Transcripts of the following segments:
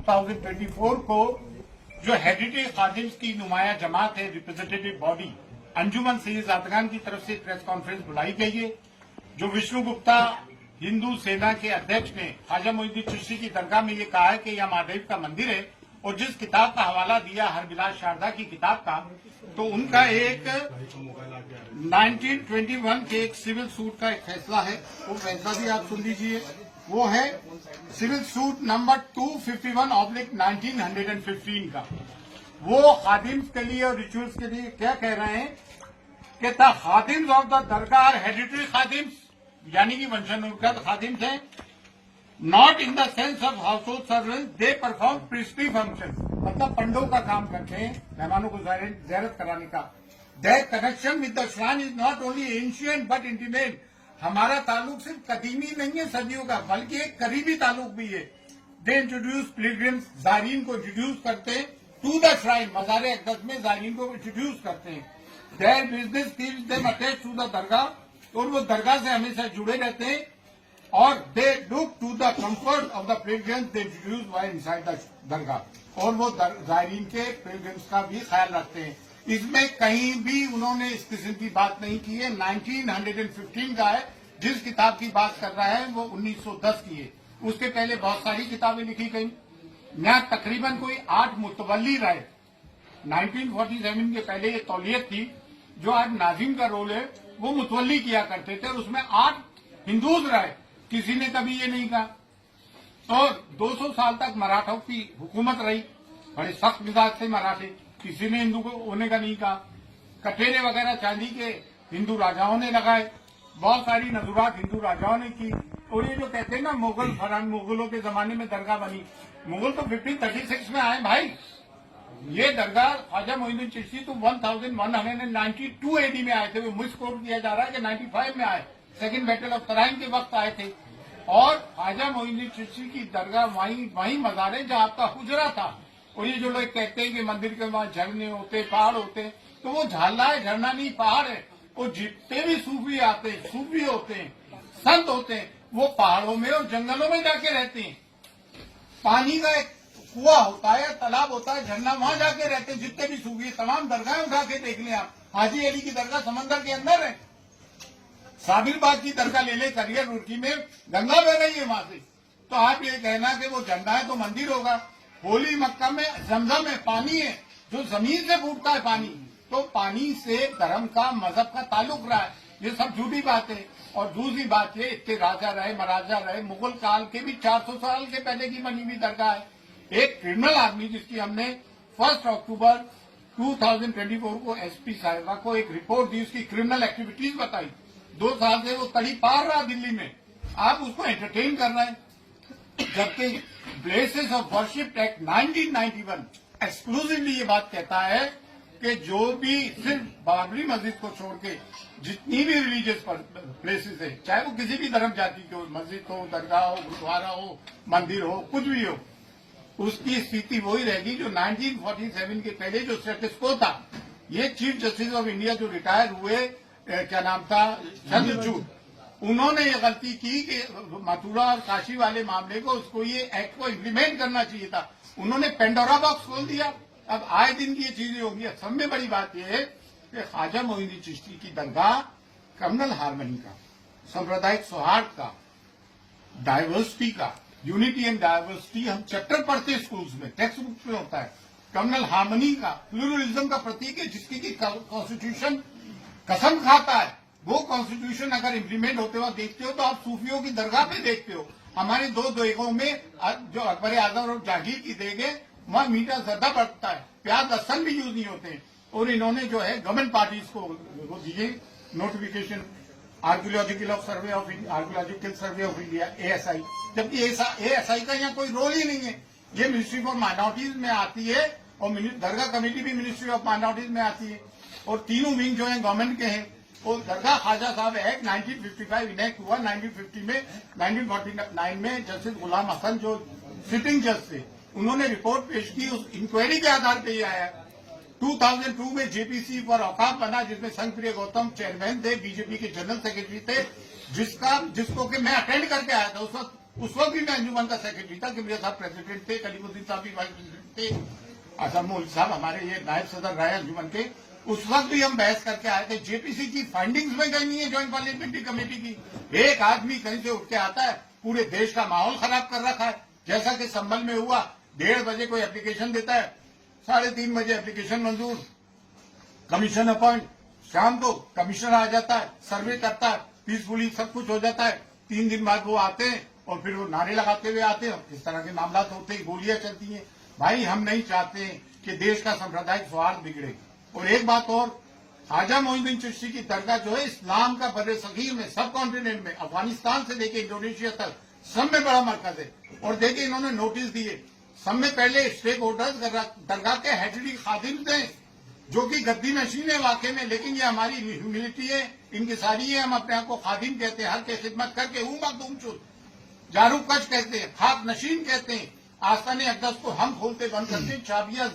2024 को जो हेरिटेज खादिम्स की नुमाया जमात है, रिप्रेजेंटेटिव बॉडी अंजुमन सैयद ज़ादगान की तरफ से प्रेस कॉन्फ्रेंस बुलाई गई है। जो विष्णु गुप्ता हिंदू सेना के अध्यक्ष ने ख्वाजा मोइनुद्दीन चिश्ती की दरगाह में ये कहा है कि यह महादेव का मंदिर है, और जिस किताब का हवाला दिया हरबिलास शारदा की किताब का, तो उनका एक 1921 के एक सिविल सूट का एक फैसला है, वो फैसला भी आप सुन लीजिए। वो है सिविल सूट नंबर 251/1915 का। वो खादिम्स के लिए और रिचुअल्स के लिए क्या कह रहे हैं कि the khadims of the dargah heritage khadims, यानी कि वंशानुगत खादिम्स हैं, not in the sense of household servant, they perform priestly function, मतलब पंडों का काम करते हैं, मेहमानों को ज़ियारत कराने का। There connection with the shrine is not only ancient but intimate, हमारा ताल्लुक सिर्फ कदीमी नहीं है सदियों का, बल्कि एक करीबी ताल्लुक भी है। दे इंट्रोड्यूस पिलग्रिम्स, ज़ायरीन को इंट्रोड्यूस करते हैं टू द श्राइन, मज़ार अक़दस में ज़ायरीन को इंट्रोड्यूस करते हैं। Their business keeps them attached to the dargah, और वो दरगाह से हमेशा जुड़े रहते हैं। और they look to the comfort of the pilgrims they introduce while inside the dargah, और वो ज़ायरीन के पिलग्रिम्स का भी ख्याल रखते हैं। इसमें कहीं भी उन्होंने इस किस्म की बात नहीं की है। 1915 का है, जिस किताब की बात कर रहा है वो 1910 की है। उसके पहले बहुत सारी किताबें लिखी गई। यहाँ तकरीबन कोई 8 मुतवल्ली रहे। 1947 के पहले ये तौलियत थी, जो आज नाजिम का रोल है वो मुतवल्ली किया करते थे, और उसमें 8 हिंदूज रहे। किसी ने कभी ये नहीं कहा। और 200 साल तक मराठों की हुकूमत रही, बड़े सख्त मिजाज थे मराठे, किसी ने हिंदू को होने का नहीं कहा। कटेरे वगैरह चांदी के हिंदू राजाओं ने लगाए, बहुत सारी नजुरात हिंदू राजाओं ने की। और ये जो कहते हैं ना मुगलों के जमाने में दरगाह बनी, मुगल तो 1536 में आए भाई। ये दरगाह ख्वाजा मोइनुद्दीन चिश्ती तो 1192 AD में आए थे। वो मिसकोट किया जा रहा है कि 95 में आए, सेकंड बैटल ऑफ तराइन के वक्त आए थे। और ख्वाजा मोइनुद्दीन चिश्ती की दरगाह वहीं मज़ार है जहाँ आपका हुजरा था। और ये जो लोग कहते हैं कि मंदिर के वहां झरने होते, पहाड़ होते, तो वो झाला है, झरना नहीं पहाड़ है। वो जितने भी सूफी आते हैं, सूफी होते हैं, संत होते हैं, वो पहाड़ों में और जंगलों में जाके रहते हैं। पानी का एक कुआं होता है, तालाब होता है, झरना, वहां जाके रहते हैं जितने भी सूफी। तमाम दरगाहें उठा के देख लें आप। हाजी अली की दरगाह समंदर के अंदर है। साबिरबाग की दरगाह ले ले, करियर रुड़की में गंगा बह रही है वहां से। तो आप ये कहना कि वो झंडा है तो मंदिर होगा। होली मक्का में जमजम है, पानी है, जो जमीन से फूटता है पानी, तो पानी से धर्म का, मजहब का ताल्लुक रहा है। ये सब झूठी बात है। और दूसरी बात ये, इतने राजा रहे, महाराजा रहे, मुगल काल के भी 400 साल के पहले की बनी हुई दरगाह है। एक क्रिमिनल आदमी जिसकी हमने 1 अक्टूबर 2024 को SP साहिबा को एक रिपोर्ट दी, उसकी क्रिमिनल एक्टिविटीज बताई। 2 साल से वो तड़ी पार रहा दिल्ली में, आप उसको एंटरटेन कर रहे हैं। जबकि places of worship act 1991 exclusively ये बात कहता है कि जो भी सिर्फ बाबरी मस्जिद को छोड़ के जितनी भी रिलीजियस प्लेसेस है, चाहे वो किसी भी धर्म जाति की हो, मस्जिद हो, दरगाह हो, गुरुद्वारा हो, मंदिर हो, कुछ भी हो, उसकी स्थिति वही रहेगी जो 1947 के पहले जो स्टेटस को था। ये चीफ जस्टिस ऑफ इंडिया जो रिटायर हुए, क्या नाम था, चंद्रचूड़, उन्होंने ये गलती की कि मथुरा और काशी वाले मामले को, उसको ये एक्ट को इम्प्लीमेंट करना चाहिए था। उन्होंने पेंडोरा बॉक्स खोल दिया। अब आए दिन की ये चीजें होंगी। सब में बड़ी बात यह है कि ख्वाजा मोइनुद्दीन चिश्ती की दरगाह कम्युनल हार्मनी का, सांप्रदायिक सौहार्द का, डाइवर्सिटी का, यूनिटी एंड डाइवर्सिटी हम चैप्टर पढ़ते हैं स्कूल्स में, टेक्स्ट बुक्स में होता है। कम्युनल हार्मनी का, प्लूरलिज्म का प्रतीक है, जिसकी की कॉन्स्टिट्यूशन कसम खाता है। वो कॉन्स्टिट्यूशन अगर इम्प्लीमेंट होते हुए देखते हो तो आप सूफियों की दरगाह पे देखते हो। हमारे 2 देगों में जो अकबर आजम और जहांगीर की देग है, वहां मीठा ज्यादा पड़ता है, प्याज लहसन भी यूज नहीं होते। और इन्होंने जो है गवर्नमेंट पार्टीज को वो दिए notification, archaeological survey of India ASI, जबकि ASI का यहाँ कोई रोल ही नहीं है। ये मिनिस्ट्री फॉर माइनॉरिटीज में आती है, और दरगाह कमेटी भी मिनिस्ट्री ऑफ माइनॉरिटीज में आती है। और तीनों विंग जो है गवर्नमेंट के हैं। और दरगाह ख्वाजा साहब एक्ट 1955 इनेक्ट हुआ। 1949 में जस्टिस गुलाम हसन जो सिटिंग जज थे, उन्होंने रिपोर्ट पेश की। उस इंक्वायरी के आधार पर ये आया। 2002 में JPC फॉर औकाफ बना, जिसमें संघप्रिय गौतम चेयरमैन थे, बीजेपी के जनरल सेक्रेटरी थे, जिसको कि मैं अटेंड करके आया था। उस वक्त उस वक्त भी मैं अंजुमन का सेक्रेटरी था कि मेरे साथ प्रेसिडेंट थे, कलीमुद्दीन साहब भी वाइस प्रेसिडेंट थे, असम मोल साहब हमारे ये नायब सदर रहे अंजुमन के। उस वक्त भी हम बहस करके आए थे। जेपीसी की फाइंडिंग्स में कहीं नहीं है ज्वाइंट पार्लियामेंट्री कमेटी की। एक आदमी कहीं से उठ के आता है, पूरे देश का माहौल खराब कर रखा है। जैसा कि संभल में हुआ, 1:30 बजे कोई एप्लीकेशन देता है, 3:30 बजे एप्लीकेशन मंजूर, कमीशन अपॉइंट, शाम को कमिश्नर आ जाता है, सर्वे करता है, पीसफुली सब कुछ हो जाता है। 3 दिन बाद वो आते हैं और फिर वो नारे लगाते हुए आते हैं। इस तरह के मामला होते हैं, गोलियां चलती हैं। भाई हम नहीं चाहते कि देश का सांप्रदायिक सौहार्द बिगड़े। और एक बात और, ख्वाजा मोइनुद्दीन चिश्ती की दरगाह जो है इस्लाम का बर्रे सगीर में, सब कॉन्टिनेंट में, अफगानिस्तान से लेके इंडोनेशिया तक सब में बड़ा मरकज है। और देखिए इन्होंने नोटिस दिए, सब में पहले स्टेक होल्डर्स दरगाह के हेडली खादिम थे जो कि गद्दी नशीन है वाकई में, लेकिन ये हमारी ह्यूमिलिटी है, इनकी सारी है। हम अपने आप को खादिम कहते हैं, हर के खिदमत करके मखदूम जारू कच कहते हैं, खाक नशीन कहते हैं। आस्ताने अक़दस को हम खोलते बंद करते हैं, चाबियां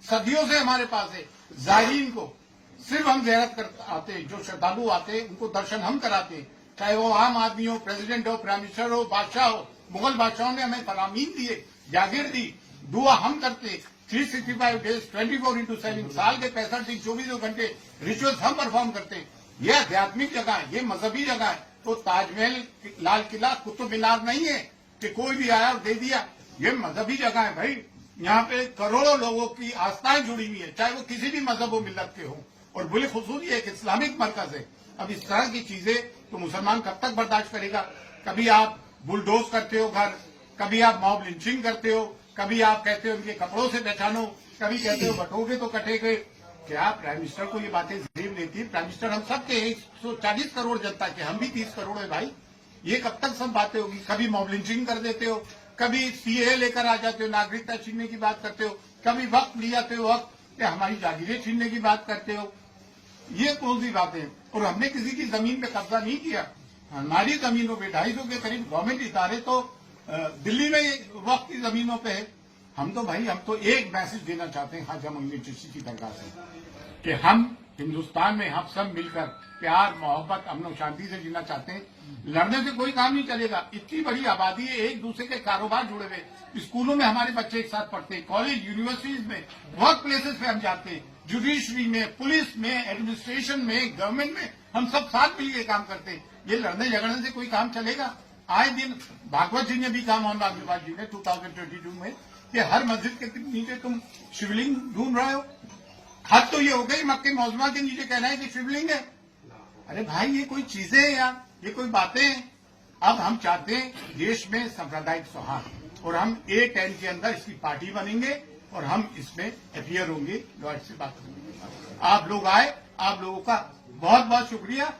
सदियों से हमारे पास है। जायरीन को सिर्फ हम ज़ियारत कर आते हैं, जो श्रद्धालु आते हैं उनको दर्शन हम कराते हैं, चाहे वो आम आदमी हो, प्रेसिडेंट हो, प्राइम मिनिस्टर हो, बादशाह हो। मुगल बादशाहों ने हमें फरामीन दिए, जागीर दी, दुआ हम करते। 365 डेज 24/7 साल के 65 दिन 24 घंटे रिचुअल्स हम परफॉर्म करते हैं। ये आध्यात्मिक जगह है, ये मजहबी जगह है। तो ताजमहल, लाल किला, कुतुब मीनार नहीं है कि कोई भी आया और दे दिया। ये मजहबी जगह है भाई, यहाँ पे करोड़ों लोगों की आस्थाएं जुड़ी हुई है, चाहे वो किसी भी मजहब व मिल्लत के हों। और बिलखुसूस ये एक इस्लामिक मरकज है। अब इस तरह की चीजें तो मुसलमान कब तक बर्दाश्त करेगा? कभी आप बुलडोज करते हो घर, कभी आप मॉब लिंचिंग करते हो, कभी आप कहते हो उनके कपड़ों से पहचानो, कभी कहते हो बटोगे तो कटे गए। क्या प्राइम मिनिस्टर को ये बातें जेब लेती है? प्राइम मिनिस्टर हम सब के 140 करोड़ जनता के, हम भी 30 करोड़ है भाई। ये कब तक सब बातें होगी? कभी मॉब लिंचिंग कर देते हो, कभी सीए लेकर आ जाते हो, नागरिकता छीनने की बात करते हो, कभी वक्त ले जाते हो, वक्त हमारी जागीरें छीनने की बात करते हो। ये कौन सी बातें? और हमने किसी की जमीन पे कब्जा नहीं किया। हमारी जमीनों पे 250 के करीब गवर्नमेंट इदारे तो दिल्ली में वक्त की जमीनों पे है। हम तो एक मैसेज देना चाहते हैं ख्वाजा मोइनुद्दीन चिश्ती की दरगाह से कि हम हिंदुस्तान में हम सब मिलकर प्यार, मोहब्बत, अमन और शांति से जीना चाहते हैं। लड़ने से कोई काम नहीं चलेगा। इतनी बड़ी आबादी है, एक दूसरे के कारोबार जुड़े हुए। स्कूलों में हमारे बच्चे एक साथ पढ़ते हैं, कॉलेज, यूनिवर्सिटीज में, वर्क प्लेसेस पे हम जाते हैं, जुडिशरी में, पुलिस में, एडमिनिस्ट्रेशन में, गवर्नमेंट में, हम सब साथ मिलकर काम करते हैं। ये लड़ने झगड़ने से कोई काम चलेगा? आए दिन भागवत जी ने भी कहा, मोहन भागवत जी ने 2022 में, कि हर मस्जिद के नीचे तुम शिवलिंग ढूंढ रहे हो। हद तो ये हो गई, मक्के मौजमा के नीचे कहना है कि शिवलिंग है। अरे भाई ये कोई चीजें हैं यार, ये कोई बातें हैं? अब हम चाहते हैं देश में सांप्रदायिक सौहार्द, और हम A10 के अंदर इसकी पार्टी बनेंगे और हम इसमें अपीयर होंगे, लॉर्ड से बात करेंगे। आप लोग आए, आप लोगों का बहुत बहुत शुक्रिया,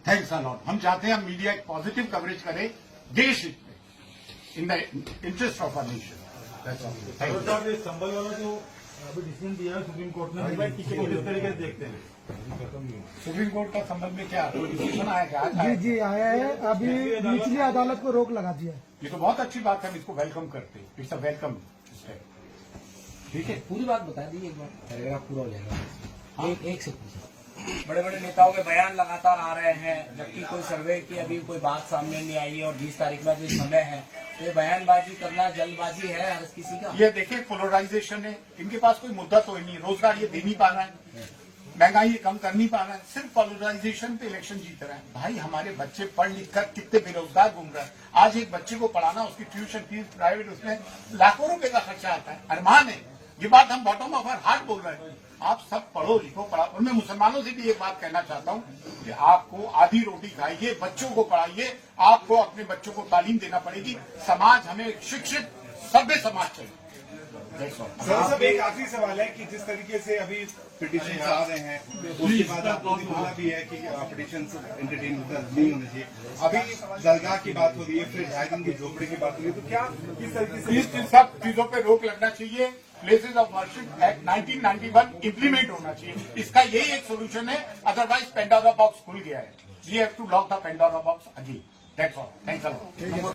थैंक्स अ लॉट। हम चाहते हैं हम मीडिया एक पॉजिटिव कवरेज करें देश हित में, in the interest of our nation. Sambhal वाला जो अभी डिसीजन दिया है सुप्रीम कोर्ट ने, भाई किस तरीके से देखते हैं? सुप्रीम कोर्ट का संबंध में क्या डिसीजन आया? क्या जी आया है, अभी निचली अदालत को रोक लगा दिया है। ये तो बहुत अच्छी बात है, हम इसको वेलकम करते हैं। It's a welcome step. ठीक है, पूरी बात बता दी एक बार, पैराग्राफ पूरा हो जाएगा। एक से पूछा। बड़े बड़े नेताओं के बयान लगातार आ रहे हैं, जबकि कोई सर्वे की अभी कोई बात सामने नहीं आई है, और 20 तारीख में जो समय है, तो ये बयानबाजी करना जल्दबाजी है हर किसी का। ये देखिए पोलराइजेशन है, इनके पास कोई मुद्दा तो नहीं, रोजगार ये दे नहीं पा रहा है, महंगाई ये कम कर नहीं पा रहा है, सिर्फ पोलराइजेशन पे इलेक्शन जीत रहा है। भाई हमारे बच्चे पढ़ लिख कर कितने बेरोजगार घूम रहे हैं। आज एक बच्चे को पढ़ाना, उसकी ट्यूशन फीस प्राइवेट, उसमें लाखों रुपए का खर्चा आता है। अरमान है, ये बात हम बॉटम ऑफ आवर हार्ट बोल रहे हैं। आप सब पढ़ो लिखो, पढ़ाओ। और मैं मुसलमानों से भी एक बात कहना चाहता हूँ कि आपको आधी रोटी खाइए, बच्चों को पढ़ाइए, आपको अपने बच्चों को तालीम देना पड़ेगी। समाज हमें शिक्षित सभ्य समाज चाहिए। सर सब एक आखिरी सवाल है कि जिस तरीके से अभी पिटीशन आ रहे हैं, उसके बाद आपको दिखाना भी है कि पिटीशन एंटरटेन नहीं होने चाहिए। अभी दरगाह की बात हो रही है, फिर 2.5 दिन की झोपड़ी की बात हो रही है, तो क्या किस तरीके से इन सब चीजों पे रोक लगना चाहिए। Places of worship act 1991 implement होना चाहिए। इसका यही एक सोल्यूशन है, अदरवाइज पेंडोरा बॉक्स खुल गया है। We have to lock the Pandora box again. That's all. Thanks a lot.